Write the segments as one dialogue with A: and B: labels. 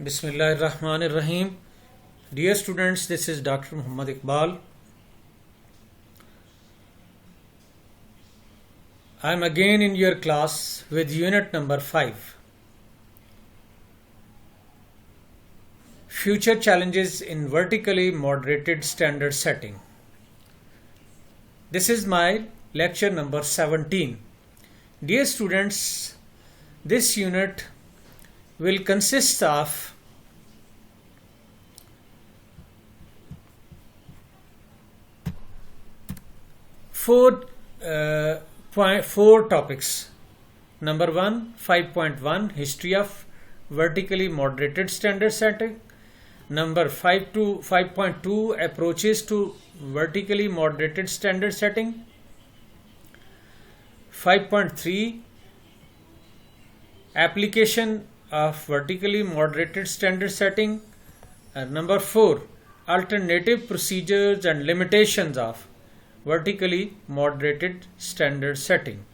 A: Bismillahirrahmanirrahim. Dear students, this is Dr. Muhammad Iqbal. I am again in your class with unit number 5. Future challenges in vertically moderated standard setting. This is my lecture number 17. Dear students, this unit will consist of four topics. Number 1, 5.1, history of vertically moderated standard setting. Number 5.2, approaches to vertically moderated standard setting. 5.3, application of vertically moderated standard setting. Number 4, alternative procedures and limitations of vertically moderated standard setting.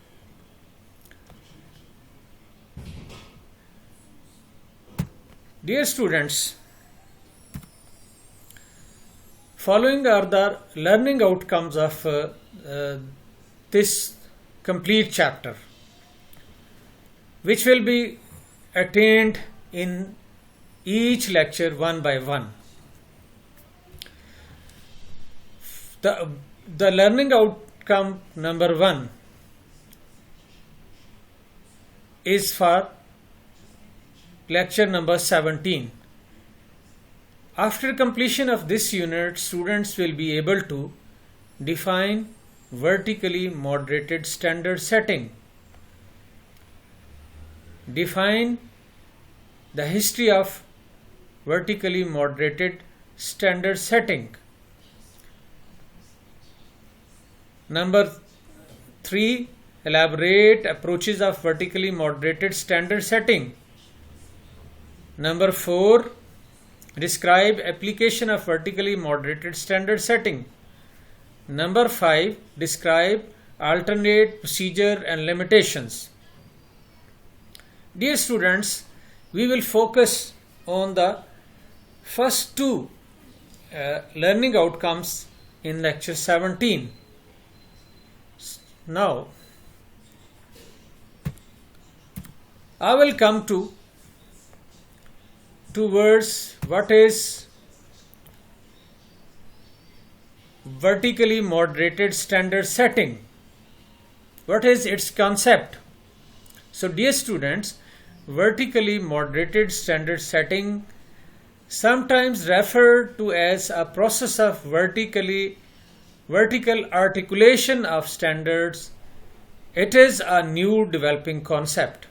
A: Dear students, following are the learning outcomes of this complete chapter, which will be attained in each lecture one by one. The learning outcome number 1 is for lecture number 17. After completion of this unit, students will be able to define vertically moderated standard setting, define the history of vertically moderated standard setting. Number 3, elaborate approaches of vertically moderated standard setting. Number 4, describe application of vertically moderated standard setting. Number 5, describe alternate procedure and limitations. Dear students, we will focus on the first two learning outcomes in lecture 17. Now, I will come to towards what is vertically moderated standard setting. What is its concept? So, dear students, vertically moderated standard setting, sometimes referred to as a process of vertical articulation of standards. It is a new developing concept.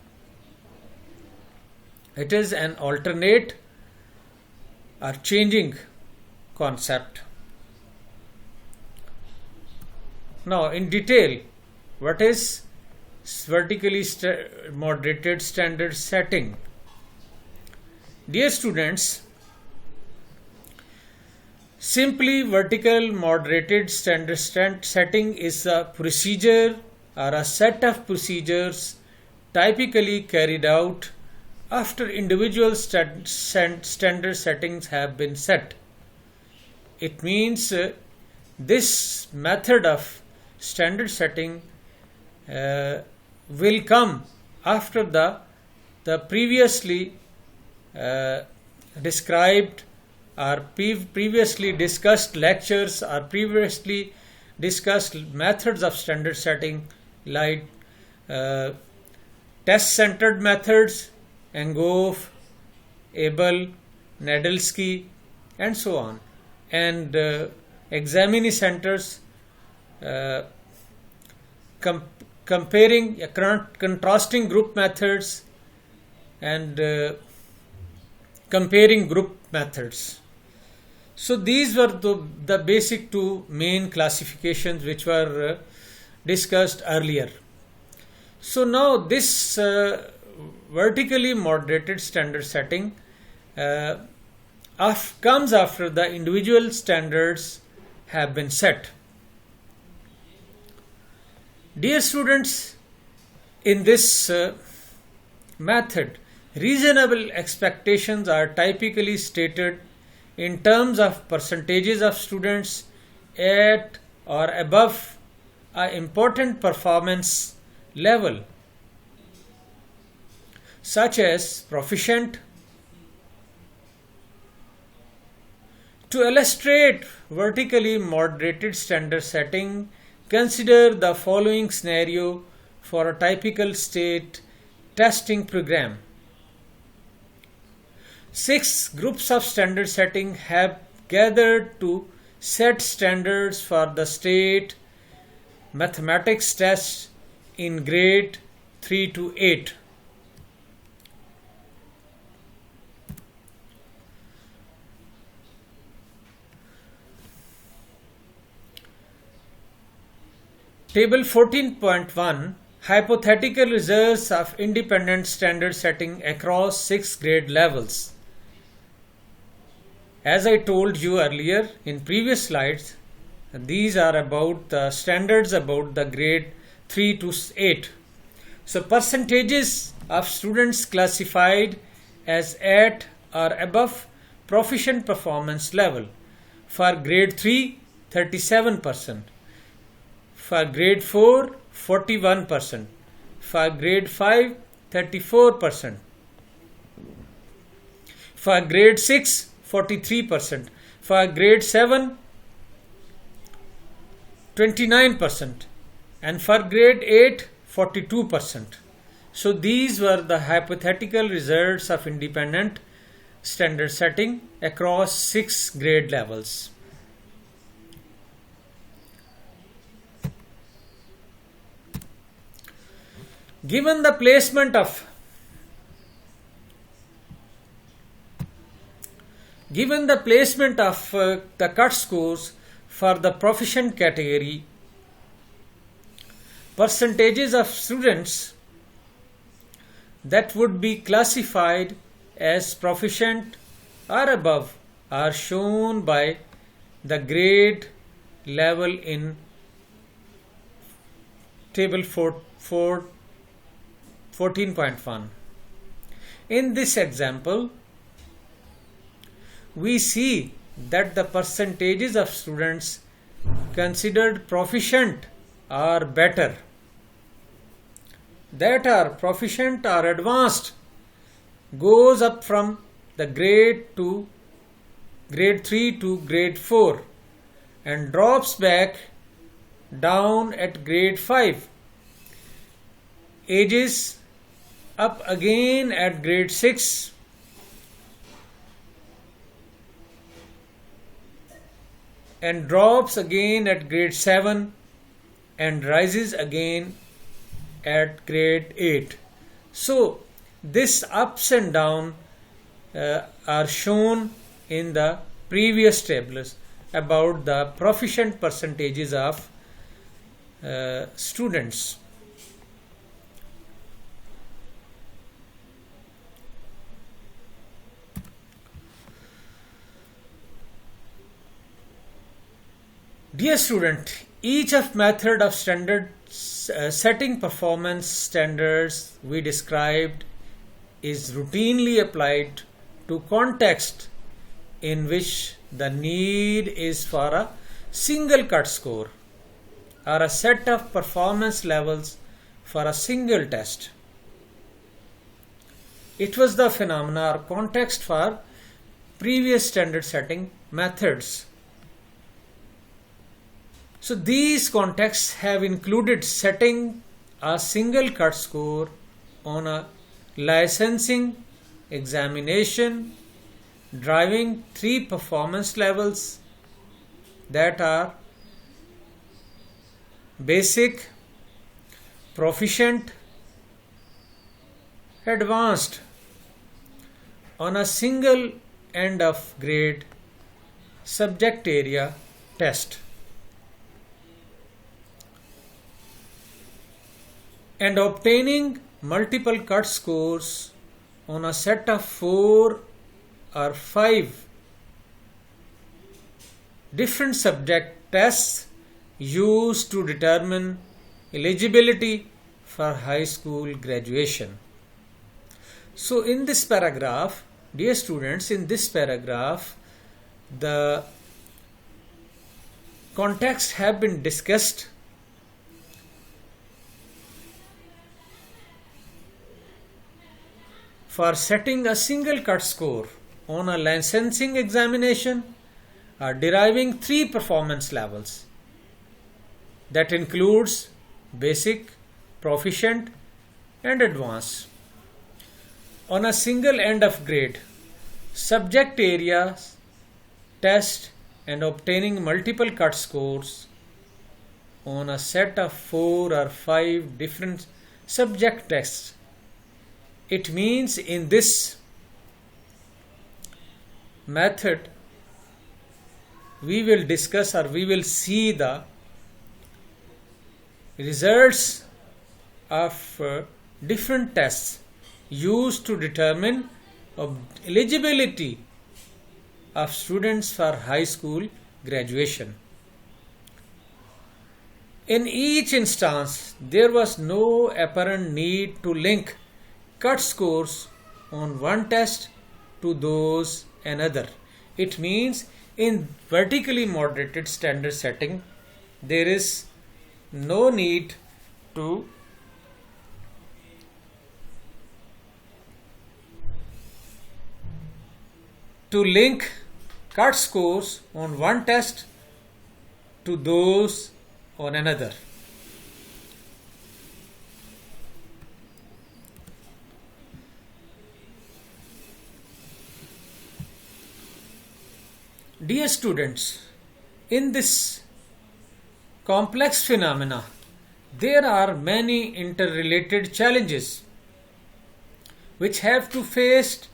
A: It is an alternate or changing concept. Now, in detail, what is vertically moderated standard setting? Dear students, simply, vertical moderated standard setting is a procedure or a set of procedures typically carried out after individual standard settings have been set. It means this method of standard setting will come after the previously described or previously discussed lectures or previously discussed methods of standard setting like test-centered methods, Enghoff, Abel, Nadelsky, and so on, and examining centers, contrasting group methods, and comparing group methods. So these were the basic two main classifications which were discussed earlier. So now this vertically moderated standard setting comes after the individual standards have been set. Dear students, in this method Reasonable expectations are typically stated in terms of percentages of students at or above an important performance level, such as proficient. To illustrate vertically moderated standard setting, consider the following scenario for a typical state testing program. 6 groups of standard setting have gathered to set standards for the state mathematics tests in grade 3 to 8. Table 14.1 Hypothetical results of independent standard setting across 6 grade levels. As I told you earlier in previous slides, these are about the standards about the grade 3 to 8. So percentages of students classified as at or above proficient performance level. For grade 3, 37%. For grade 4, 41%. For grade 5, 34%. For grade 6, 43%. For grade 7, 29%. And for grade 8, 42%. So these were the hypothetical results of independent standard setting across 6 grade levels. Given the placement of the cut scores for the proficient category, percentages of students that would be classified as proficient or above are shown by the grade level in table 14.1. In this example, we see that the percentages of students considered proficient or better, that are proficient or advanced, goes up from the grade 3 to grade 4 and drops back down at grade 5. Ages up again at grade 6 and drops again at grade 7 and rises again at grade 8. So this ups and down are shown in the previous tables about the proficient percentages of students. Dear student, each of method of standard setting performance standards we described is routinely applied to context in which the need is for a single cut score or a set of performance levels for a single test. It was the phenomena or context for previous standard setting methods. So these contexts have included setting a single cut score on a licensing examination, driving 3 performance levels that are basic, proficient, advanced on a single end of grade subject area test. And obtaining multiple cut scores on a set of 4 or 5 different subject tests used to determine eligibility for high school graduation. So in this paragraph, dear students, in this paragraph, the contexts have been discussed. For setting a single cut score on a licensing examination are deriving three performance levels. That includes basic, proficient and advanced. On a single end of grade, subject areas, test and obtaining multiple cut scores on a set of 4 or 5 different subject tests. It means in this method we will discuss or we will see the results of different tests used to determine eligibility of students for high school graduation. In each instance, there was no apparent need to link cut scores on one test to those another. It means in vertically moderated standard setting, there is no need to link cut scores on one test to those on another. Dear students, in this complex phenomena, there are many interrelated challenges which have to face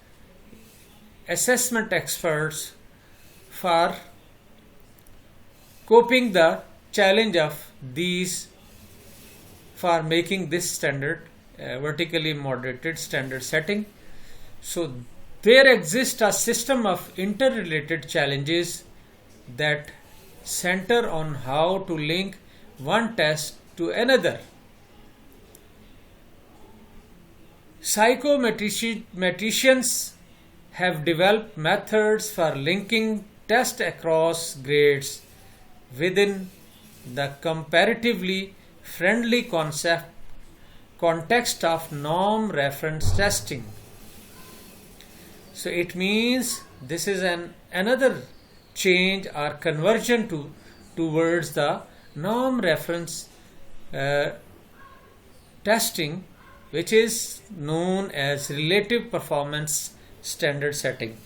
A: assessment experts for coping the challenge of these, for making this standard vertically moderated standard setting. So there exists a system of interrelated challenges that center on how to link one test to another. Psychometricians have developed methods for linking tests across grades within the comparatively friendly context of norm reference testing. So it means this is another change or conversion towards the norm reference testing, which is known as relative performance standard setting,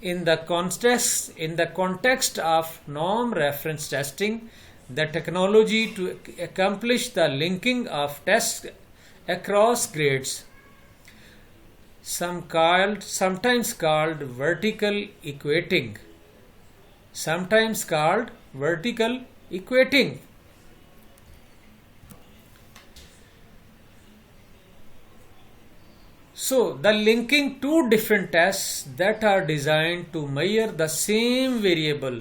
A: In the context of norm reference testing, the technology to accomplish the linking of tests across grades, sometimes called vertical equating. So, the linking two different tests that are designed to measure the same variable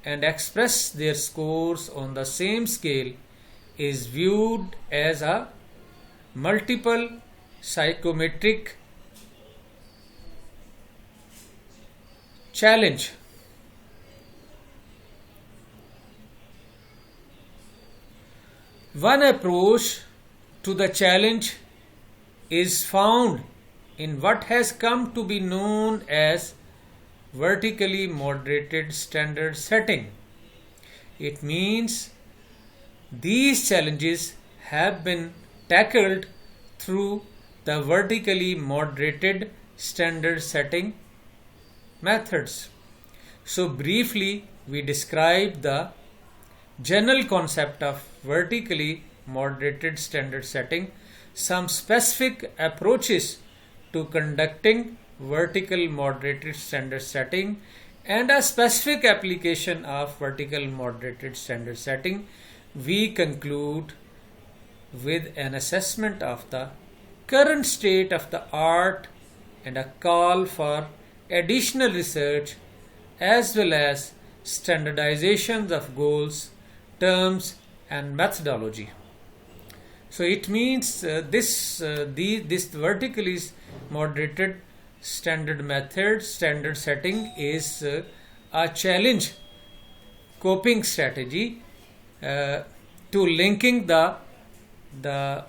A: and express their scores on the same scale is viewed as a multiple psychometric challenge. One approach to the challenge is found in what has come to be known as vertically moderated standard setting. It means these challenges have been tackled through the vertically moderated standard setting methods. So briefly, we describe the general concept of vertically moderated standard setting, some specific approaches to conducting vertical moderated standard setting, and a specific application of vertical moderated standard setting. We conclude with an assessment of the current state of the art and a call for additional research as well as standardizations of goals, terms and methodology. So it means this vertically moderated standard method, standard setting is a challenge coping strategy to linking the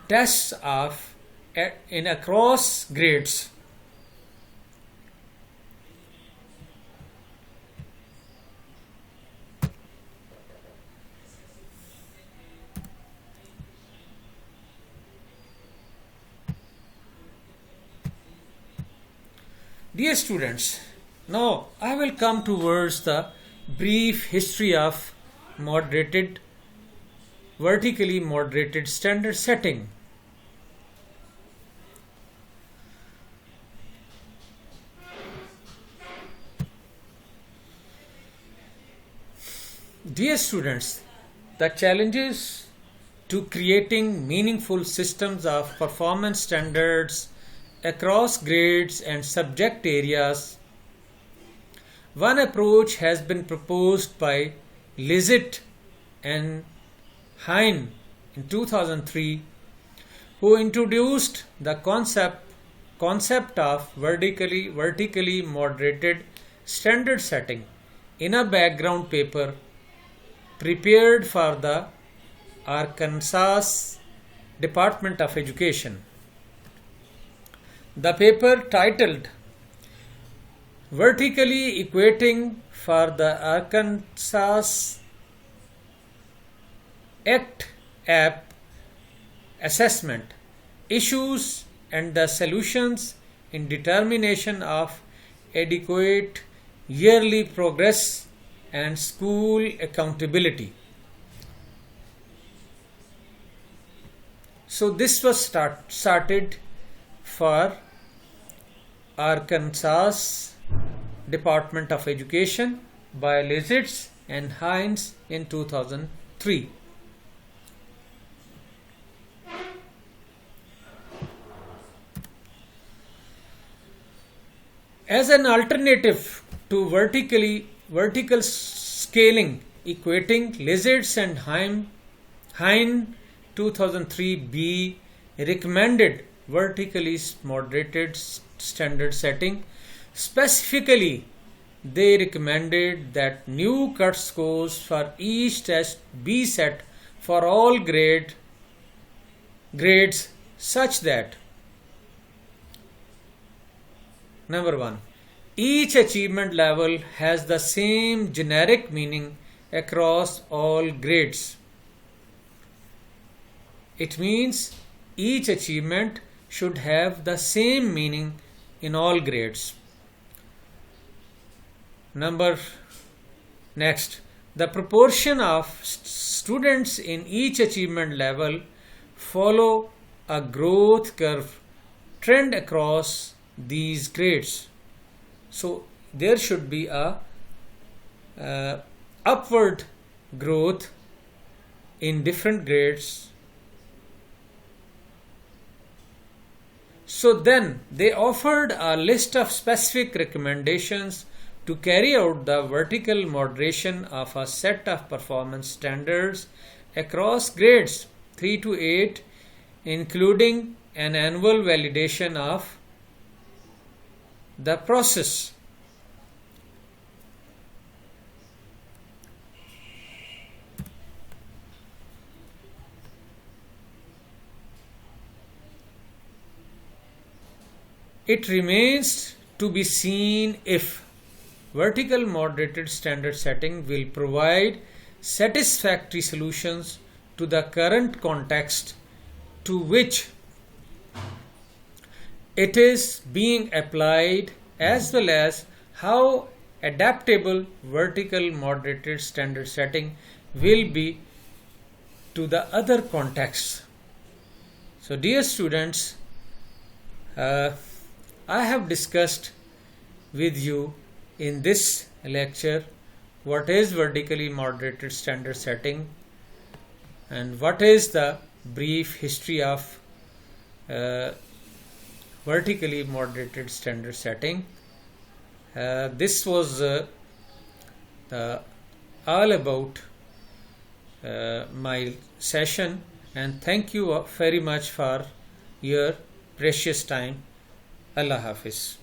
A: tests of in across grades. Dear students, now I will come towards the brief history of vertically moderated standard setting. Dear students, the challenges to creating meaningful systems of performance standards across grades and subject areas. One approach has been proposed by Lizett and Hein in 2003, who introduced the concept of vertically moderated standard setting in a background paper prepared for the Arkansas Department of Education. The paper titled Vertically Equating for the Arkansas App Assessment Issues and the Solutions in Determination of Adequate Yearly Progress and School Accountability. So this was started for Arkansas Department of Education by Lizett and Hines in 2003. As an alternative to vertical scaling, equating, Lizett and Hein 2003b recommended vertically moderated standard setting. Specifically, they recommended that new cut scores for each test be set for all grades such that number 1, each achievement level has the same generic meaning across all grades. It means each achievement should have the same meaning in all grades. Next, the proportion of students in each achievement level follow a growth curve trend across these grades. So there should be a upward growth in different grades. So then they offered a list of specific recommendations to carry out the vertical moderation of a set of performance standards across grades 3 to 8, including an annual validation of the process. It remains to be seen if vertical moderated standard setting will provide satisfactory solutions to the current context to which it is being applied, as well as how adaptable vertical moderated standard setting will be to the other contexts. So dear students, I have discussed with you in this lecture what is vertically moderated standard setting and what is the brief history of vertically moderated standard setting. This was all about my session and thank you very much for your precious time. Allah Hafiz.